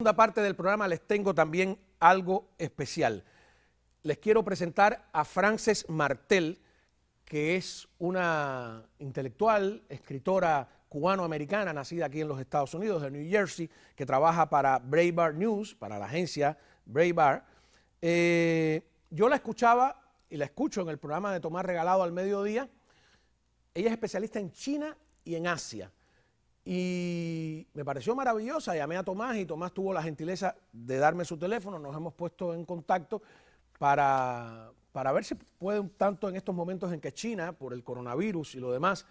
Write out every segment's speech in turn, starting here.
Segunda parte del programa les tengo también algo especial. Les quiero presentar a Frances Martel, que es una intelectual, escritora cubano-americana, nacida aquí en los Estados Unidos, de New Jersey, que trabaja para Breitbart News, para la agencia Breitbart. Yo la escuchaba y la escucho en el programa de Tomás Regalado al mediodía. Ella es especialista en China y en Asia. Y me pareció maravillosa, llamé a Tomás y Tomás tuvo la gentileza de darme su teléfono, nos hemos puesto en contacto para ver si puede, tanto en estos momentos en que China, por el coronavirus y lo demás,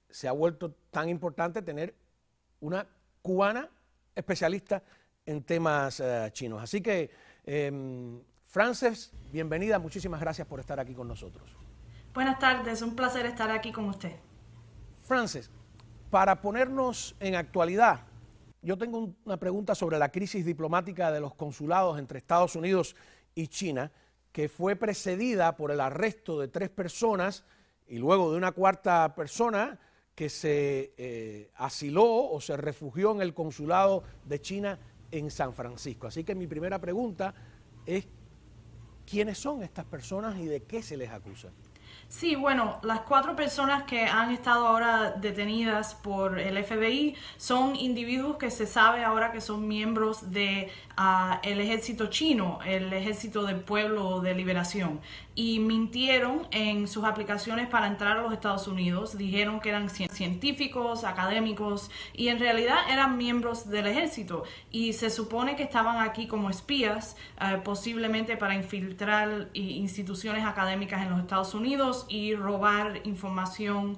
se ha vuelto tan importante tener una cubana especialista en temas chinos. Así que, Frances, bienvenida, muchísimas gracias por estar aquí con nosotros. Buenas tardes, un placer estar aquí con usted. Frances, para ponernos en actualidad, yo tengo una pregunta sobre la crisis diplomática de los consulados entre Estados Unidos y China, que fue precedida por el arresto de 3 personas y luego de una 4ª persona que se asiló o se refugió en el consulado de China en San Francisco. Así que mi primera pregunta es, ¿quiénes son estas personas y de qué se les acusa? Sí, bueno, las 4 personas que han estado ahora detenidas por el FBI son individuos que se sabe ahora que son miembros de el ejército chino, el ejército del pueblo de liberación, y mintieron en sus aplicaciones para entrar a los Estados Unidos. Dijeron que eran científicos, académicos, y en realidad eran miembros del ejército, y se supone que estaban aquí como espías, posiblemente para infiltrar instituciones académicas en los Estados Unidos y robar información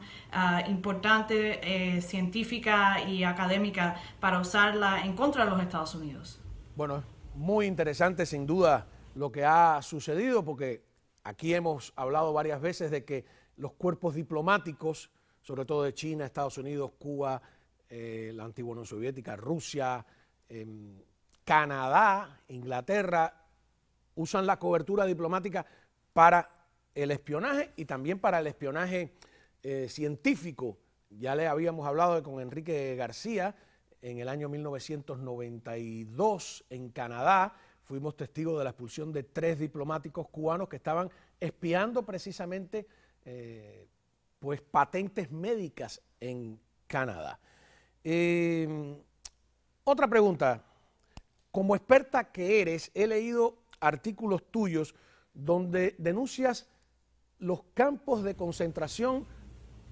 importante, científica y académica para usarla en contra de los Estados Unidos. Bueno, muy interesante sin duda lo que ha sucedido, porque aquí hemos hablado varias veces de que los cuerpos diplomáticos, sobre todo de China, Estados Unidos, Cuba, la antigua Unión Soviética, Rusia, Canadá, Inglaterra, usan la cobertura diplomática para el espionaje y también para el espionaje científico. Ya le habíamos hablado con Enrique García en el año 1992 en Canadá. Fuimos testigos de la expulsión de 3 diplomáticos cubanos que estaban espiando precisamente pues patentes médicas en Canadá. Otra pregunta. Como experta que eres, he leído artículos tuyos donde denuncias los campos de concentración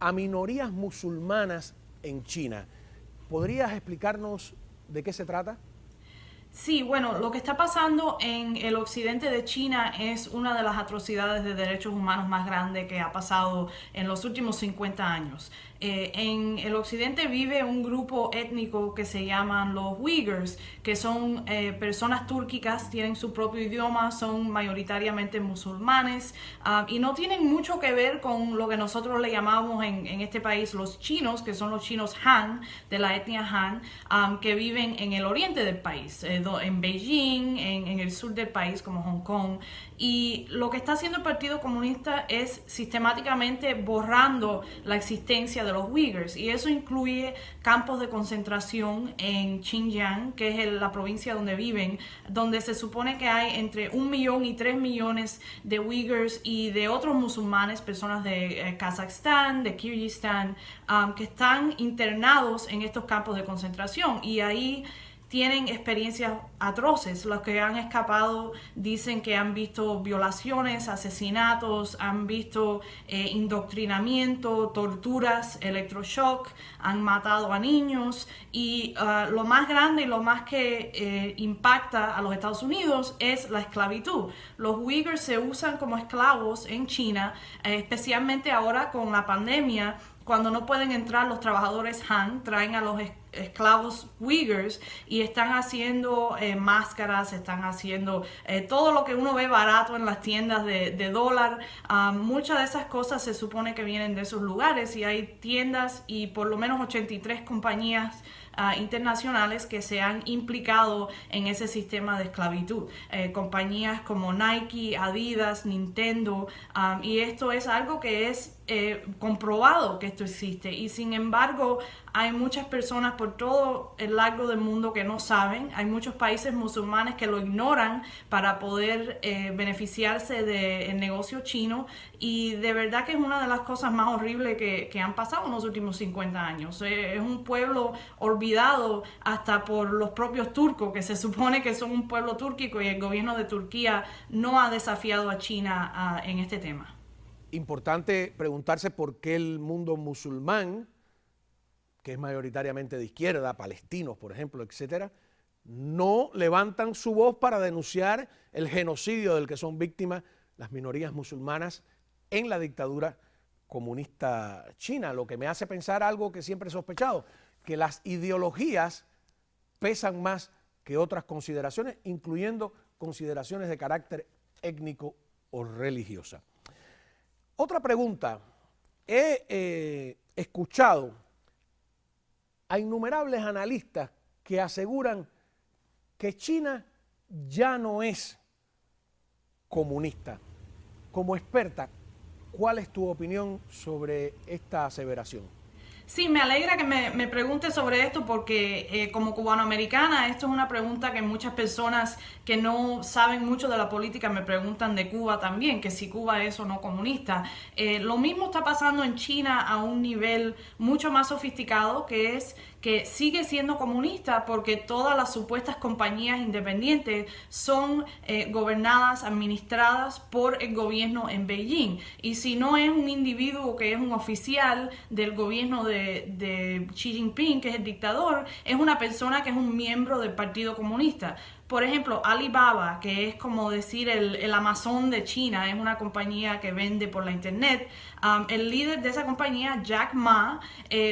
a minorías musulmanas en China. ¿Podrías explicarnos de qué se trata? Sí, bueno, lo que está pasando en el occidente de China es una de las atrocidades de derechos humanos más grandes que ha pasado en los últimos 50 años. En el occidente vive un grupo étnico que se llaman los Uyghurs, que son personas túrquicas, tienen su propio idioma, son mayoritariamente musulmanes y no tienen mucho que ver con lo que nosotros le llamamos en este país los chinos, que son los chinos Han, de la etnia Han, que viven en el oriente del país, en Beijing, en el sur del país como Hong Kong. Y lo que está haciendo el Partido Comunista es sistemáticamente borrando la existencia de los Uyghurs, y eso incluye campos de concentración en Xinjiang, que es la provincia donde viven, donde se supone que hay entre 1 millón y 3 millones de Uyghurs y de otros musulmanes, personas de Kazajstán, de Kirguistán, que están internados en estos campos de concentración, y ahí tienen experiencias atroces. Los que han escapado dicen que han visto violaciones, asesinatos, han visto indoctrinamiento, torturas, electroshock, han matado a niños, y lo más grande y lo más que impacta a los Estados Unidos es la esclavitud. Los Uyghurs se usan como esclavos en China, especialmente ahora con la pandemia. Cuando no pueden entrar los trabajadores Han, traen a los esclavos Uyghurs y están haciendo máscaras, están haciendo todo lo que uno ve barato en las tiendas de dólar. Muchas de esas cosas se supone que vienen de esos lugares, y hay tiendas y por lo menos 83 compañías internacionales que se han implicado en ese sistema de esclavitud. Compañías como Nike, Adidas, Nintendo, y esto es algo que es comprobado que esto existe, y sin embargo hay muchas personas por todo el largo del mundo que no saben. Hay muchos países musulmanes que lo ignoran para poder beneficiarse del negocio chino, y de verdad que es una de las cosas más horribles que han pasado en los últimos 50 años. Es un pueblo olvidado hasta por los propios turcos, que se supone que son un pueblo túrquico, y el gobierno de Turquía no ha desafiado a China en este tema. Importante preguntarse por qué el mundo musulmán, que es mayoritariamente de izquierda, palestinos, por ejemplo, etcétera, no levantan su voz para denunciar el genocidio del que son víctimas las minorías musulmanas en la dictadura comunista china. Lo que me hace pensar algo que siempre he sospechado, que las ideologías pesan más que otras consideraciones, incluyendo consideraciones de carácter étnico o religiosa. Otra pregunta. He escuchado a innumerables analistas que aseguran que China ya no es comunista. Como experta, ¿cuál es tu opinión sobre esta aseveración? Sí, me alegra que me preguntes sobre esto, porque como cubanoamericana esto es una pregunta que muchas personas que no saben mucho de la política me preguntan de Cuba también, que si Cuba es o no comunista. Lo mismo está pasando en China a un nivel mucho más sofisticado, que es que sigue siendo comunista porque todas las supuestas compañías independientes son gobernadas, administradas por el gobierno en Beijing. Y si no es un individuo que es un oficial del gobierno de Xi Jinping, que es el dictador, es una persona que es un miembro del Partido Comunista. Por ejemplo, Alibaba, que es como decir el Amazon de China, es una compañía que vende por la internet. El líder de esa compañía, Jack Ma,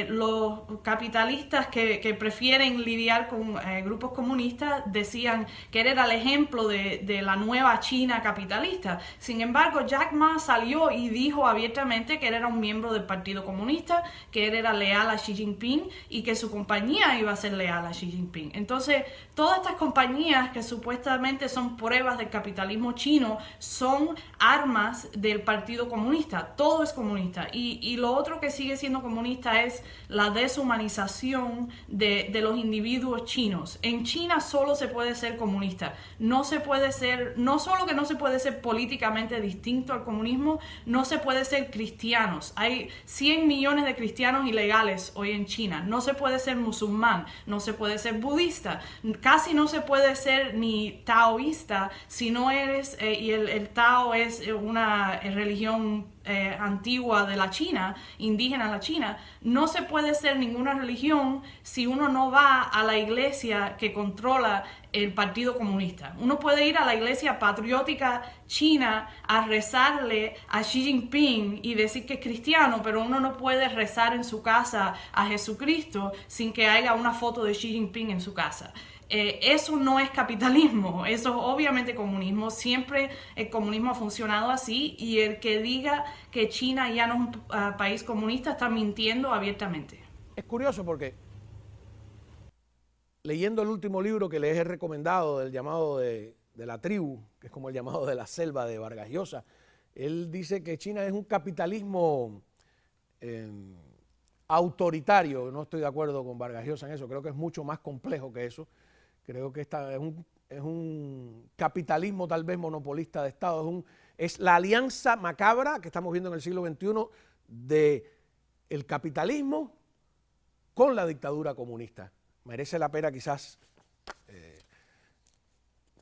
los capitalistas que prefieren lidiar con grupos comunistas decían que él era el ejemplo de la nueva China capitalista. Sin embargo, Jack Ma salió y dijo abiertamente que él era un miembro del Partido Comunista, que él era leal a Xi Jinping y que su compañía iba a ser leal a Xi Jinping. Entonces, todas estas compañías que supuestamente son pruebas del capitalismo chino son armas del Partido Comunista. Todo es comunista. Y lo otro que sigue siendo comunista es la deshumanización de los individuos chinos. En China solo se puede ser comunista. No se puede ser, no solo que no se puede ser políticamente distinto al comunismo, no se puede ser cristianos. Hay 100 millones de cristianos ilegales hoy en China. No se puede ser musulmán, no se puede ser budista, casi no se puede ser ni taoísta si no eres, y el Tao es una religión antigua de la China, indígena de la China. No se puede ser ninguna religión si uno no va a la iglesia que controla el Partido Comunista. Uno puede ir a la iglesia patriótica china a rezarle a Xi Jinping y decir que es cristiano, pero uno no puede rezar en su casa a Jesucristo sin que haya una foto de Xi Jinping en su casa. Eso no es capitalismo, eso es obviamente comunismo. Siempre el comunismo ha funcionado así, y el que diga que China ya no es un país comunista está mintiendo abiertamente. Es curioso porque leyendo el último libro que les he recomendado, del llamado de la tribu, que es como el llamado de la selva de Vargas Llosa, él dice que China es un capitalismo autoritario. No estoy de acuerdo con Vargas Llosa en eso, creo que es mucho más complejo que eso. Creo que es un capitalismo tal vez monopolista de Estado, es la alianza macabra que estamos viendo en el siglo XXI del capitalismo con la dictadura comunista. Merece la pena quizás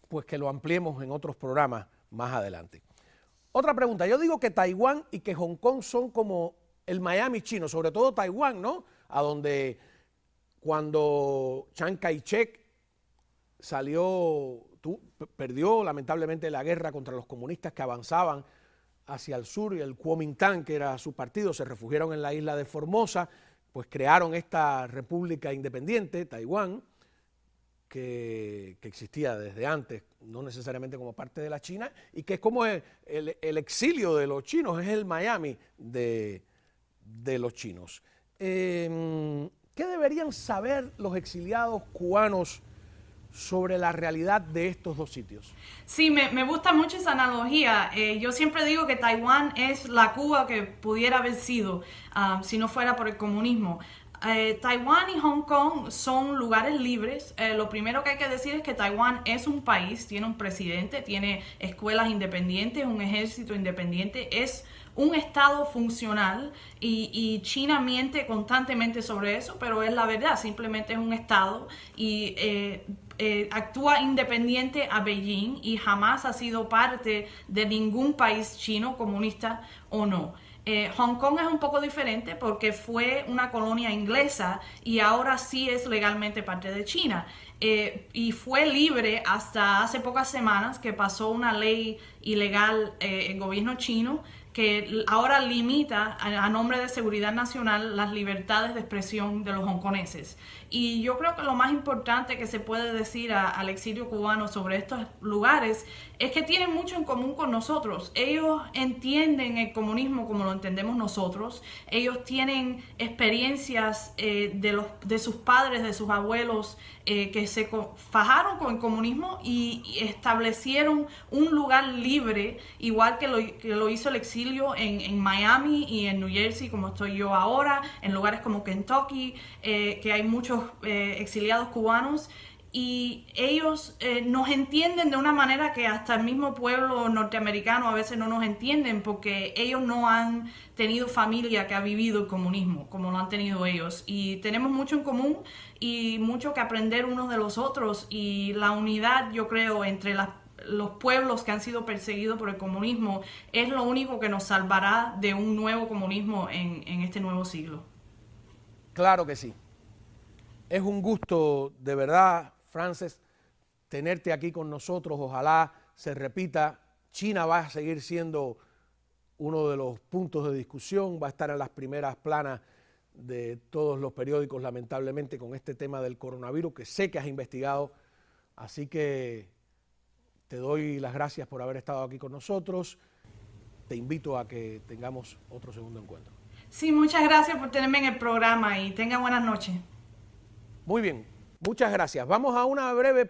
pues que lo ampliemos en otros programas más adelante. Otra pregunta, yo digo que Taiwán y que Hong Kong son como el Miami chino, sobre todo Taiwán, ¿no? A donde cuando Chiang Kai-shek perdió lamentablemente la guerra contra los comunistas que avanzaban hacia el sur, y el Kuomintang, que era su partido, se refugiaron en la isla de Formosa, pues crearon esta república independiente, Taiwán, que existía desde antes, no necesariamente como parte de la China, y que es como el exilio de los chinos, es el Miami de los chinos. ¿Qué deberían saber los exiliados cubanos sobre la realidad de estos dos sitios? Sí, me gusta mucho esa analogía. Yo siempre digo que Taiwán es la Cuba que pudiera haber sido si no fuera por el comunismo. Taiwán y Hong Kong son lugares libres. Lo primero que hay que decir es que Taiwán es un país, tiene un presidente, tiene escuelas independientes, un ejército independiente, es un estado funcional y China miente constantemente sobre eso, pero es la verdad, simplemente es un estado y actúa independiente a Beijing y jamás ha sido parte de ningún país chino, comunista o no. Hong Kong es un poco diferente porque fue una colonia inglesa y ahora sí es legalmente parte de China. Y fue libre hasta hace pocas semanas que pasó una ley ilegal el gobierno chino que ahora limita a nombre de seguridad nacional las libertades de expresión de los hongkoneses. Y yo creo que lo más importante que se puede decir al exilio cubano sobre estos lugares es que tienen mucho en común con nosotros. Ellos entienden el comunismo como lo entendemos nosotros. Ellos tienen experiencias de sus padres, de sus abuelos, que se fajaron con el comunismo y establecieron un lugar libre, igual que lo hizo el exilio en Miami y en New Jersey, como estoy yo ahora, en lugares como Kentucky, que hay muchos exiliados cubanos. Y ellos nos entienden de una manera que hasta el mismo pueblo norteamericano a veces no nos entienden, porque ellos no han tenido familia que ha vivido el comunismo como lo han tenido ellos, y tenemos mucho en común y mucho que aprender unos de los otros, y la unidad, yo creo, entre los pueblos que han sido perseguidos por el comunismo es lo único que nos salvará de un nuevo comunismo en este nuevo siglo. Claro que sí. Es un gusto, de verdad, Frances, tenerte aquí con nosotros. Ojalá se repita. China va a seguir siendo uno de los puntos de discusión, va a estar en las primeras planas de todos los periódicos, lamentablemente, con este tema del coronavirus, que sé que has investigado. Así que te doy las gracias por haber estado aquí con nosotros. Te invito a que tengamos otro segundo encuentro. Sí, muchas gracias por tenerme en el programa y tenga buenas noches. Muy bien, muchas gracias. Vamos a una breve